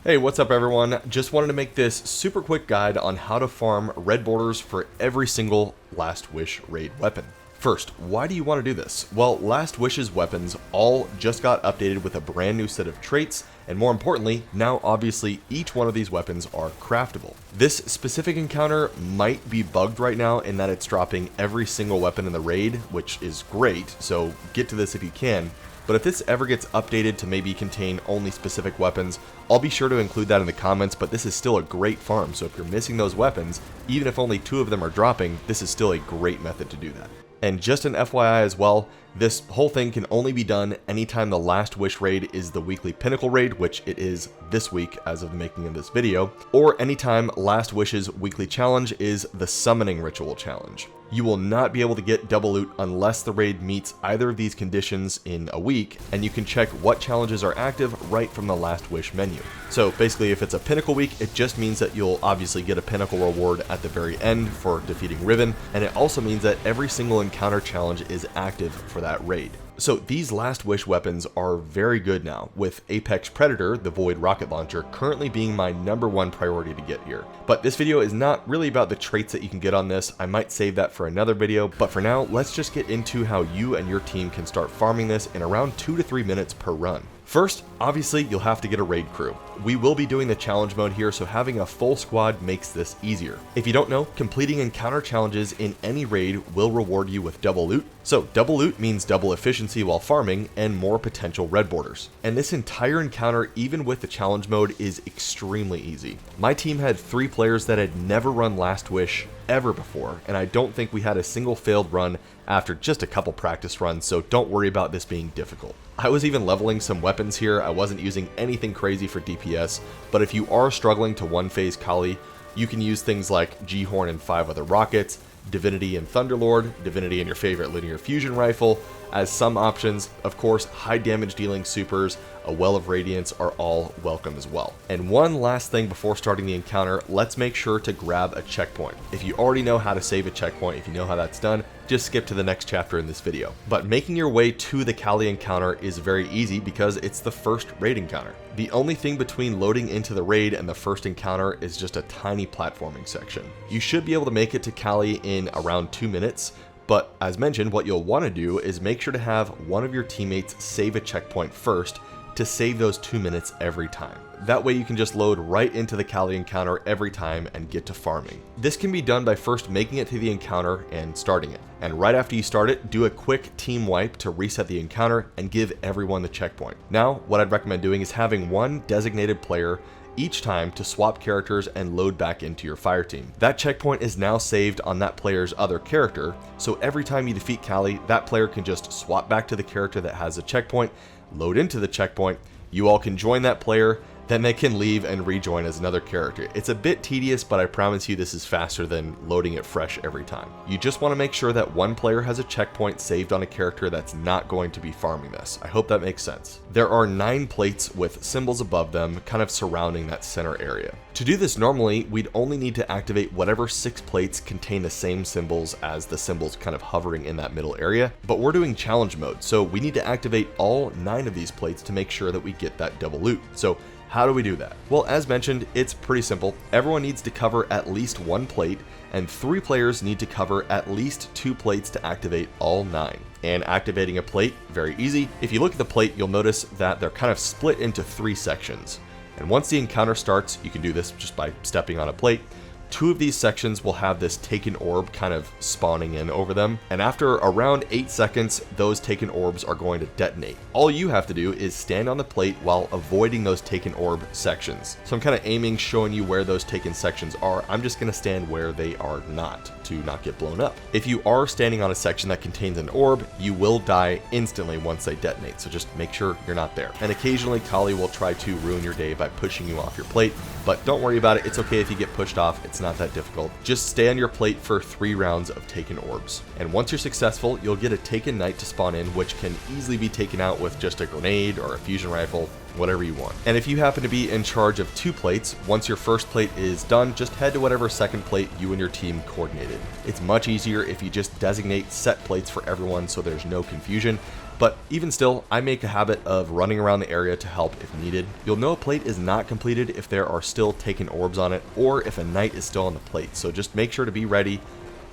Hey, what's up everyone? Just wanted to make this super quick guide on how to farm red borders for every single Last Wish raid weapon. First, why do you want to do this? Well, Last Wish's weapons all just got updated with a brand new set of traits, and more importantly, now obviously each one of these weapons are craftable. This specific encounter might be bugged right now in that it's dropping every single weapon in the raid, which is great, so get to this if you can. But if this ever gets updated to maybe contain only specific weapons, I'll be sure to include that in the comments, but this is still a great farm, so if you're missing those weapons, even if only 2 of them are dropping, this is still a great method to do that. And just an FYI as well, this whole thing can only be done anytime the Last Wish raid is the weekly Pinnacle raid, which it is this week as of the making of this video, or anytime Last Wish's weekly challenge is the Summoning Ritual challenge. You will not be able to get double loot unless the raid meets either of these conditions in a week, and you can check what challenges are active right from the Last Wish menu. So basically, if it's a Pinnacle week, it just means that you'll obviously get a Pinnacle reward at the very end for defeating Riven, and it also means that every single encounter challenge is active for that raid. So these Last Wish weapons are very good now, with Apex Predator, the Void rocket launcher, currently being my #1 priority to get here. But this video is not really about the traits that you can get on this. I might save that for another video, but for now, let's just get into how you and your team can start farming this in around 2 to 3 minutes per run. First, obviously, you'll have to get a raid crew. We will be doing the challenge mode here, so having a full squad makes this easier. If you don't know, completing encounter challenges in any raid will reward you with double loot. So double loot means double efficiency while farming and more potential red borders. And this entire encounter, even with the challenge mode, is extremely easy. My team had 3 players that had never run Last Wish ever before, and I don't think we had a single failed run after just a couple practice runs, so don't worry about this being difficult. I was even leveling some weapons here. I wasn't using anything crazy for DPS, but if you are struggling to one-phase Kalli, you can use things like G-Horn and 5 other rockets, Divinity and Thunderlord, Divinity and your favorite linear fusion rifle as some options. Of course, high damage dealing supers, a Well of Radiance are all welcome as well. And one last thing before starting the encounter, let's make sure to grab a checkpoint. If you already know how to save a checkpoint, if you know how that's done, just skip to the next chapter in this video. But making your way to the Kalli encounter is very easy because it's the first raid encounter. The only thing between loading into the raid and the first encounter is just a tiny platforming section. You should be able to make it to Kalli in around 2 minutes, but as mentioned, what you'll want to do is make sure to have one of your teammates save a checkpoint first to save those 2 minutes every time. That way you can just load right into the Kalli encounter every time and get to farming. This can be done by first making it to the encounter and starting it. And right after you start it, do a quick team wipe to reset the encounter and give everyone the checkpoint. Now, what I'd recommend doing is having one designated player each time to swap characters and load back into your fire team. That checkpoint is now saved on that player's other character, so every time you defeat Kalli, that player can just swap back to the character that has a checkpoint, load into the checkpoint, you all can join that player, then they can leave and rejoin as another character. It's a bit tedious, but I promise you this is faster than loading it fresh every time. You just want to make sure that one player has a checkpoint saved on a character that's not going to be farming this. I hope that makes sense. There are 9 plates with symbols above them, kind of surrounding that center area. To do this normally, we'd only need to activate whatever 6 plates contain the same symbols as the symbols kind of hovering in that middle area, but we're doing challenge mode, so we need to activate all 9 of these plates to make sure that we get that double loot. So how do we do that? Well, as mentioned, it's pretty simple. Everyone needs to cover at least 1 plate, and 3 players need to cover at least 2 plates to activate all 9. And activating a plate, very easy. If you look at the plate, you'll notice that they're kind of split into 3 sections. And once the encounter starts, you can do this just by stepping on a plate. 2 of these sections will have this taken orb kind of spawning in over them, and after around 8 seconds, those taken orbs are going to detonate. All you have to do is stand on the plate while avoiding those taken orb sections. So I'm kind of aiming, showing you where those taken sections are. I'm just going to stand where they are not, to not get blown up. If you are standing on a section that contains an orb, you will die instantly once they detonate, so just make sure you're not there. And occasionally Kalli will try to ruin your day by pushing you off your plate, but don't worry about it. It's okay if you get pushed off. It's not that difficult. Just stay on your plate for 3 rounds of taken orbs. And once you're successful, you'll get a taken knight to spawn in, which can easily be taken out with just a grenade or a fusion rifle, whatever you want. And if you happen to be in charge of 2 plates, once your first plate is done, just head to whatever second plate you and your team coordinated. It's much easier if you just designate set plates for everyone so there's no confusion. But even still, I make a habit of running around the area to help if needed. You'll know a plate is not completed if there are still taken orbs on it, or if a knight is still on the plate, so just make sure to be ready.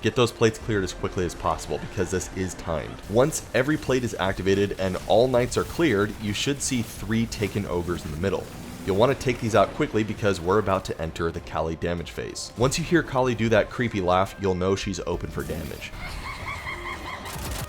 Get those plates cleared as quickly as possible because this is timed. Once every plate is activated and all knights are cleared, you should see 3 taken ogres in the middle. You'll want to take these out quickly because we're about to enter the Kalli damage phase. Once you hear Kalli do that creepy laugh, you'll know she's open for damage.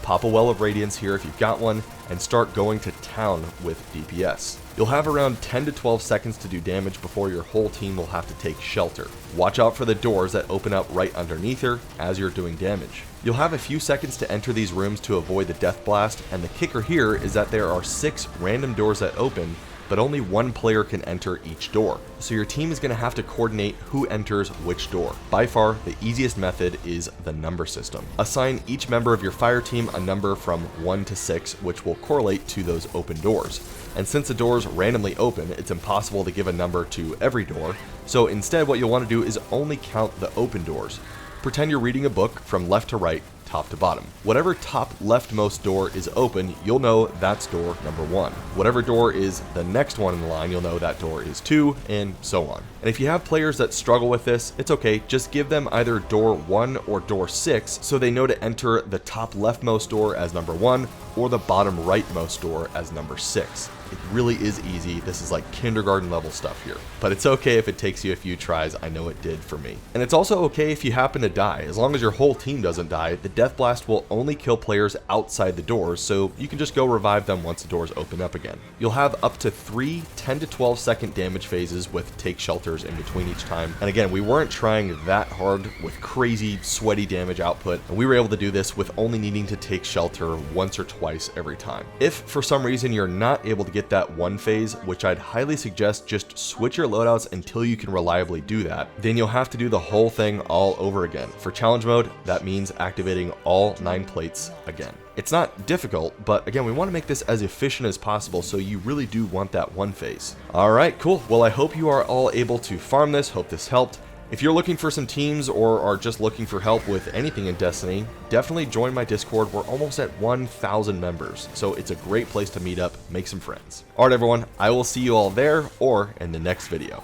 Pop a Well of Radiance here if you've got one, and start going to town with DPS. You'll have around 10 to 12 seconds to do damage before your whole team will have to take shelter. Watch out for the doors that open up right underneath her as you're doing damage. You'll have a few seconds to enter these rooms to avoid the death blast, and the kicker here is that there are 6 random doors that open, but only 1 player can enter each door. So your team is going to have to coordinate who enters which door. By far, the easiest method is the number system. Assign each member of your fire team a number from 1 to 6, which will correlate to those open doors. And since the doors randomly open, it's impossible to give a number to every door. So instead, what you'll want to do is only count the open doors. Pretend you're reading a book from left to right, top to bottom. Whatever top leftmost door is open, you'll know that's door number 1. Whatever door is the next one in the line, you'll know that door is 2, and so on. And if you have players that struggle with this, it's okay, just give them either door 1 or door 6 so they know to enter the top leftmost door as number 1 or the bottom rightmost door as number 6. It really is easy. This is like kindergarten level stuff here. But it's okay if it takes you a few tries. I know it did for me. And it's also okay if you happen to die. As long as your whole team doesn't die, the death blast will only kill players outside the doors, so you can just go revive them once the doors open up again. You'll have up to 3 10 to 12 second damage phases with take shelters in between each time. And again, we weren't trying that hard with crazy sweaty damage output, and we were able to do this with only needing to take shelter once or twice every time. If for some reason you're not able to get that one phase, which I'd highly suggest just switch your loadouts until you can reliably do that, then you'll have to do the whole thing all over again. For challenge mode, that means activating all 9 plates again. It's not difficult, but again, we want to make this as efficient as possible, so you really do want that one phase. Alright, cool. Well, I hope you are all able to farm this. Hope this helped. If you're looking for some teams or are just looking for help with anything in Destiny, definitely join my Discord. We're almost at 1,000 members, so it's a great place to meet up, make some friends. Alright everyone, I will see you all there or in the next video.